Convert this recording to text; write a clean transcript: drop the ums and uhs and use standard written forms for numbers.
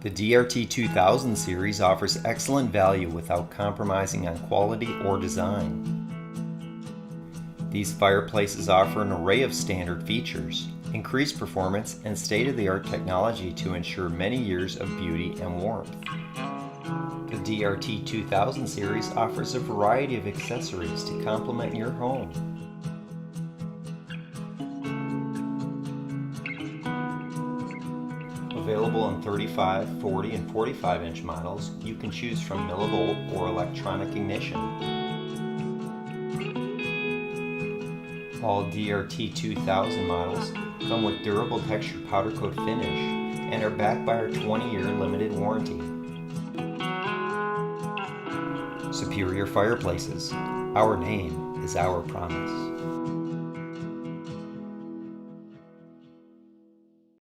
The DRT2000 series offers excellent value without compromising on quality or design. These fireplaces offer an array of standard features, increased performance, and state-of-the-art technology to ensure many years of beauty and warmth. The DRT2000 series offers a variety of accessories to complement your home. Available in 35, 40, and 45-inch models, you can choose from millivolt or electronic ignition. All DRT2000 models come with durable texture powder coat finish and are backed by our 20-year limited warranty. Superior Fireplaces. Our name is our promise.